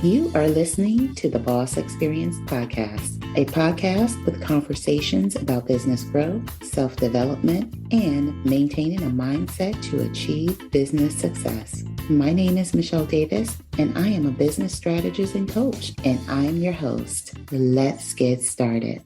You are listening to the Boss Experience Podcast, a podcast with conversations about business growth, self-development, and maintaining a mindset to achieve business success. My name is Michele Davis, and I am a business strategist and coach, and I am your host. Let's get started.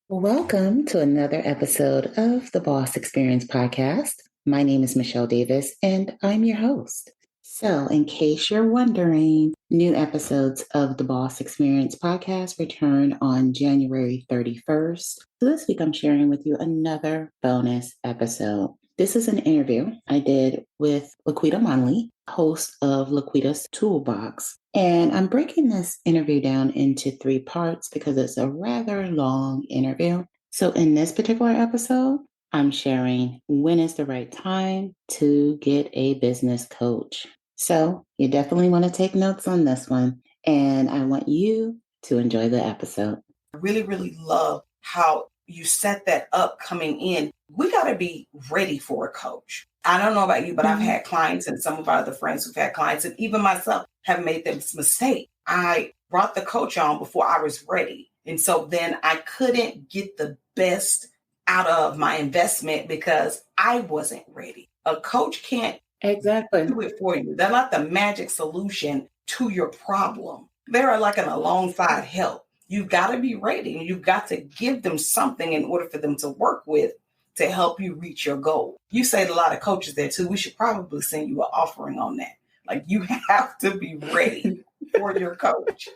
Welcome to another episode of the Boss Experience Podcast. My name is Michele Davis, and I'm your host. So, in case you're wondering, new episodes of the Boss Experience Podcast return on January 31st. So this week, I'm sharing with you another bonus episode. This is an interview I did with Laquita Monley, host of Laquita's Toolbox. And I'm breaking this interview down into 3 parts because it's a rather long interview. So in this particular episode, I'm sharing when is the right time to get a business coach. So you definitely want to take notes on this one, and I want you to enjoy the episode. I really love how you set that up coming in. We got to be ready for a coach. I don't know about you, but I've had clients and some of our other friends who've had clients, and even myself have made this mistake. I brought the coach on before I was ready. And so then I couldn't get the best out of my investment because I wasn't ready. A coach can't do it for you. They're not the magic solution to your problem. They're like an alongside help. You've got to be ready, and you've got to give them something in order for them to work with to help you reach your goal. You say a lot of coaches there too. We should probably send you an offering on that. Like, you have to be ready for your coach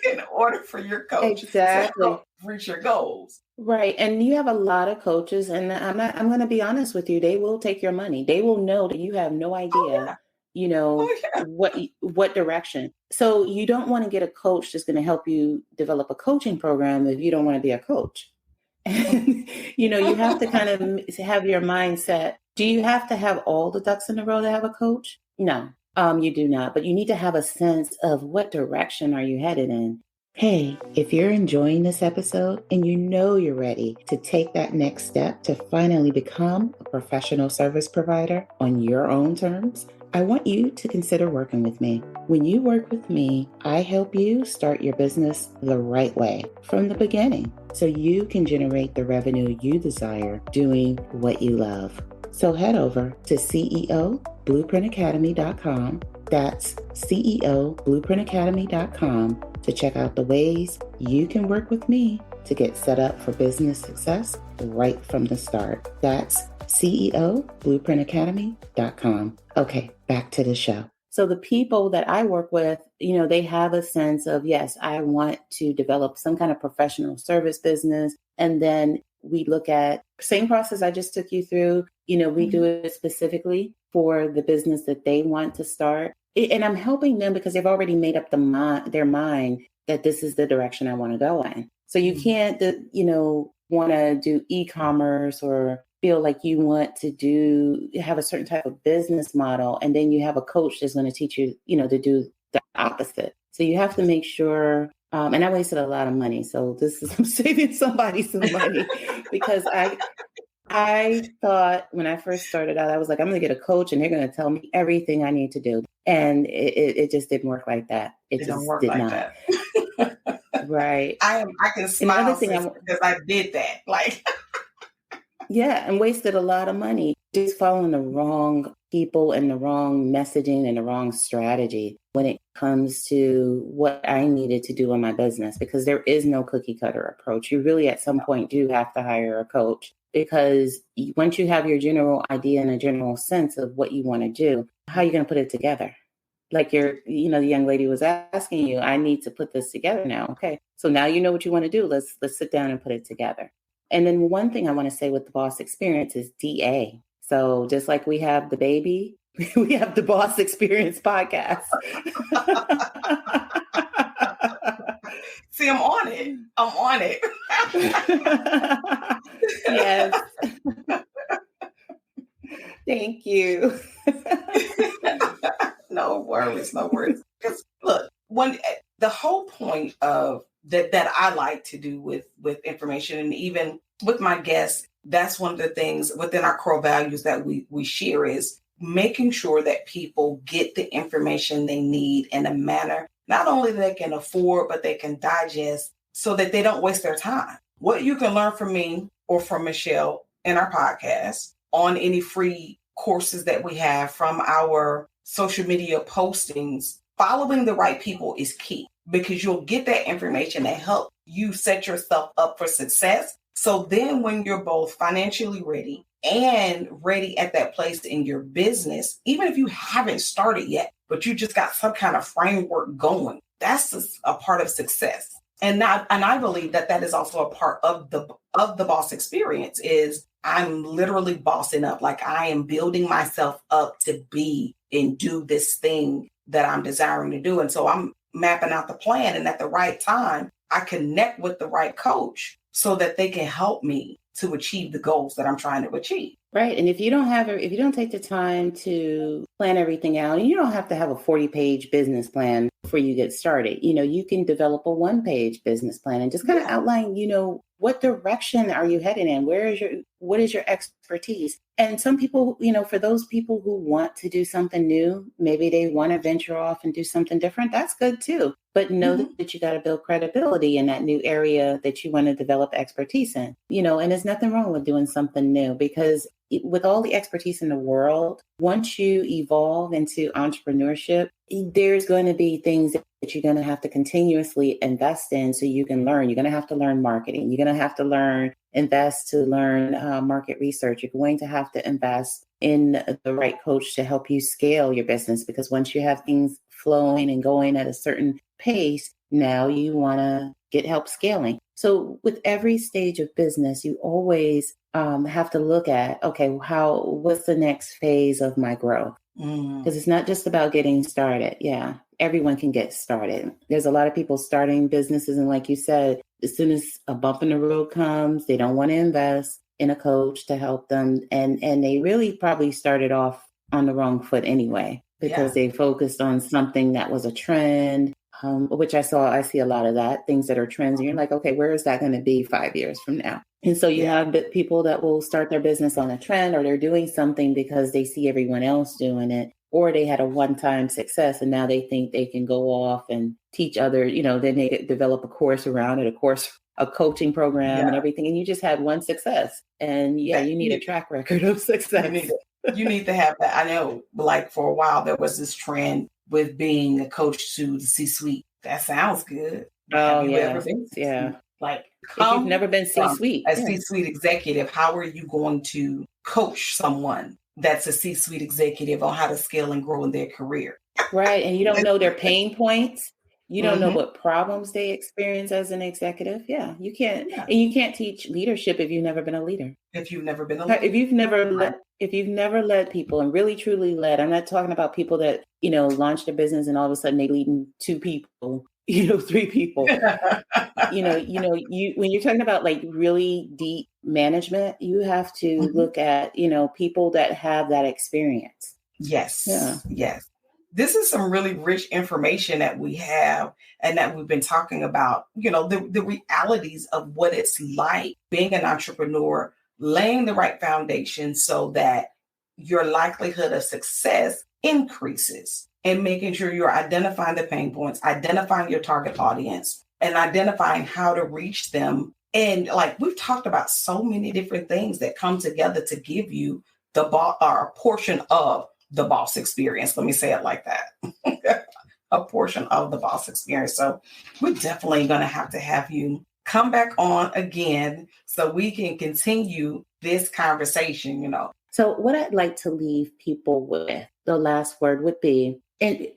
in order for your coach to help reach your goals. Right. And you have a lot of coaches, and I'm going to be honest with you. They will take your money. They will know that you have no idea, what direction. So you don't want to get a coach that's going to help you develop a coaching program if you don't want to be a coach. And, you have to kind of have your mindset. Do you have to have all the ducks in a row to have a coach? No, you do not. But you need to have a sense of what direction are you headed in. Hey, if you're enjoying this episode and you know you're ready to take that next step to finally become a professional service provider on your own terms, I want you to consider working with me. When you work with me, I help you start your business the right way from the beginning so you can generate the revenue you desire doing what you love. So head over to CEOBlueprintAcademy.com. That's CEOBlueprintAcademy.com to check out the ways you can work with me to get set up for business success right from the start. That's CEOBlueprintAcademy.com. Okay, back to the show. So the people that I work with, they have a sense of, yes, I want to develop some kind of professional service business. And then we look at same process I just took you through. We do it specifically for the business that they want to start. And I'm helping them because they've already made up their mind that this is the direction I want to go in. So you can't, want to do e-commerce or feel like you want to have a certain type of business model. And then you have a coach that's going to teach you, to do the opposite. So you have to make sure, and I wasted a lot of money. So I'm saving somebody some money because I thought when I first started out, I was like, I'm going to get a coach and they're going to tell me everything I need to do. And it just didn't work like that. It just don't work did like not. that. Right. I can smile because I did that. Yeah, and wasted a lot of money just following the wrong people and the wrong messaging and the wrong strategy when it comes to what I needed to do in my business, because there is no cookie cutter approach. You really at some point do have to hire a coach, because once you have your general idea and a general sense of what you want to do, how are you going to put it together? Like the young lady was asking you, I need to put this together now. Okay. So now you know what you want to do. Let's sit down and put it together. And then one thing I want to say with the Boss Experience is DA. So just like we have the baby, we have the Boss Experience Podcast. See, I'm on it. Yes. Thank you. No worries. Because look, the whole point of that I like to do with information, and even with my guests, that's one of the things within our core values that we share is making sure that people get the information they need in a manner not only they can afford, but they can digest so that they don't waste their time. What you can learn from me or from Michele in our podcast on any free courses that we have from our social media postings, following the right people is key because you'll get that information that help you set yourself up for success. So then when you're both financially ready and ready at that place in your business, even if you haven't started yet, but you just got some kind of framework going, that's a part of success. And I believe that is also a part of the boss experience is I'm literally bossing up. Like I am building myself up to be and do this thing that I'm desiring to do. And so I'm mapping out the plan. And at the right time, I connect with the right coach so that they can help me to achieve the goals that I'm trying to achieve. Right. And if you don't take the time to plan everything out, and you don't have to have a 40-page business plan before you get started, you can develop a 1-page business plan and just kind of outline, what direction are you heading in? What is your expertise? And some people, for those people who want to do something new, maybe they want to venture off and do something different. That's good too. But know that you got to build credibility in that new area that you want to develop expertise in, and there's nothing wrong with doing something new because with all the expertise in the world, once you evolve into entrepreneurship, there's going to be things that you're going to have to continuously invest in so you can learn. You're going to have to learn marketing. You're going to have to invest to learn market research. You're going to have to invest in the right coach to help you scale your business because once you have things flowing and going at a certain pace, now you want to get help scaling. So with every stage of business, you always have to look at, okay, what's the next phase of my growth? Because it's not just about getting started. Yeah, everyone can get started. There's a lot of people starting businesses. And like you said, as soon as a bump in the road comes, they don't want to invest in a coach to help them. And they really probably started off on the wrong foot anyway, because they focused on something that was a trend, which I see a lot of that, things that are trends. And you're like, okay, where is that going to be 5 years from now? And so you have people that will start their business on a trend, or they're doing something because they see everyone else doing it, or they had a one-time success and now they think they can go off and teach other, they may develop a course around it, a coaching program and everything. And you just had one success. And you need a track record of success. You need to have that. I know, like for a while, there was this trend with being a coach to the C-suite. That sounds good. Oh, have you ever been? Yeah. Like, if you've never been C-suite. A C-suite executive, how are you going to coach someone that's a C-suite executive on how to scale and grow in their career? Right. And you don't know their pain points. You don't know what problems they experience as an executive. Yeah, you can't. And you can't teach leadership if you've never been a leader. If you've never been a leader. If you've never led people and really truly led, I'm not talking about people that, launched a business and all of a sudden they leading 2 people, 3 people. When you're talking about like really deep management, you have to look at, people that have that experience. Yes. Yeah. Yes. This is some really rich information that we have and that we've been talking about, the realities of what it's like being an entrepreneur, laying the right foundation so that your likelihood of success increases, and making sure you're identifying the pain points, identifying your target audience, and identifying how to reach them. And like we've talked about so many different things that come together to give you a portion of the boss experience. Let me say it like that. A portion of the boss experience. So we're definitely going to have you come back on again so we can continue this conversation, So what I'd like to leave people with, the last word would be, and,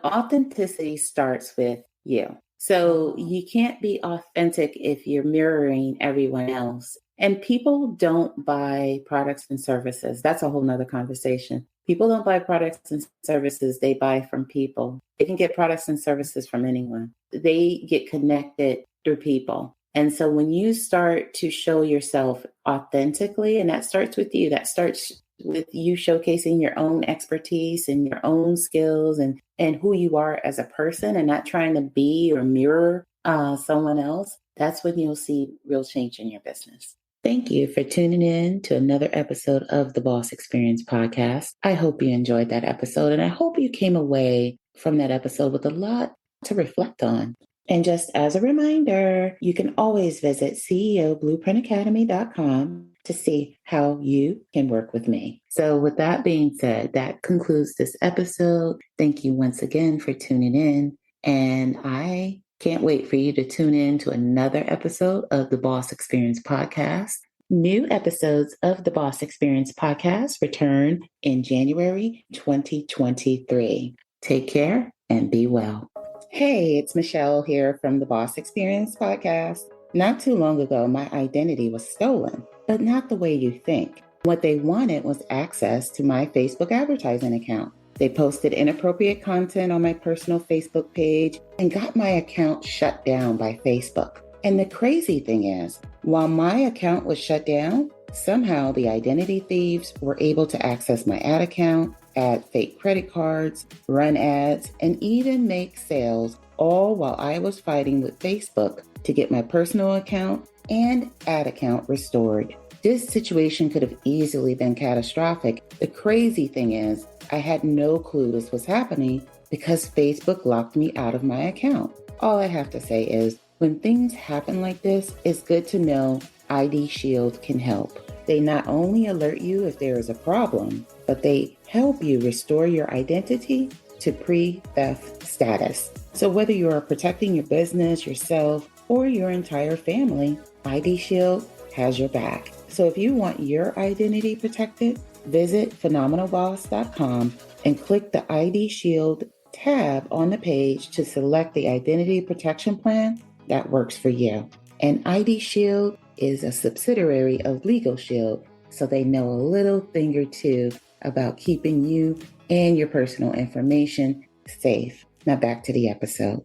authenticity starts with you. So you can't be authentic if you're mirroring everyone else. And people don't buy products and services. That's a whole nother conversation. People don't buy products and services. They buy from people. They can get products and services from anyone. They get connected through people. And so when you start to show yourself authentically, and that starts with you, that starts with you showcasing your own expertise and your own skills and who you are as a person, and not trying to be or mirror someone else, that's when you'll see real change in your business. Thank you for tuning in to another episode of the Boss Experience podcast. I hope you enjoyed that episode, and I hope you came away from that episode with a lot to reflect on. And just as a reminder, you can always visit CEOBlueprintacademy.com to see how you can work with me. So with that being said, that concludes this episode. Thank you once again for tuning in. And I can't wait for you to tune in to another episode of the Boss Experience Podcast. New episodes of the Boss Experience Podcast return in January 2023. Take care and be well. Hey, it's Michele here from the Boss Experience Podcast. Not too long ago, my identity was stolen, but not the way you think. What they wanted was access to my Facebook advertising account. They posted inappropriate content on my personal Facebook page and got my account shut down by Facebook. And the crazy thing is, while my account was shut down, somehow the identity thieves were able to access my ad account, add fake credit cards, run ads, and even make sales, all while I was fighting with Facebook to get my personal account and ad account restored. This situation could have easily been catastrophic. The crazy thing is, I had no clue this was happening because Facebook locked me out of my account. All I have to say is, when things happen like this, it's good to know ID Shield can help. They not only alert you if there is a problem, but they help you restore your identity to pre-theft status. So whether you are protecting your business, yourself, or your entire family, ID Shield has your back. So if you want your identity protected, visit phenomenalboss.com and click the ID Shield tab on the page to select the identity protection plan that works for you. And ID Shield is a subsidiary of Legal Shield, so they know a little thing or two about keeping you and your personal information safe. Now back to the episode.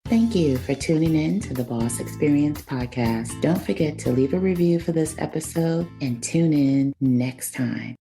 Thank you for tuning in to the Boss Experience Podcast. Don't forget to leave a review for this episode and tune in next time.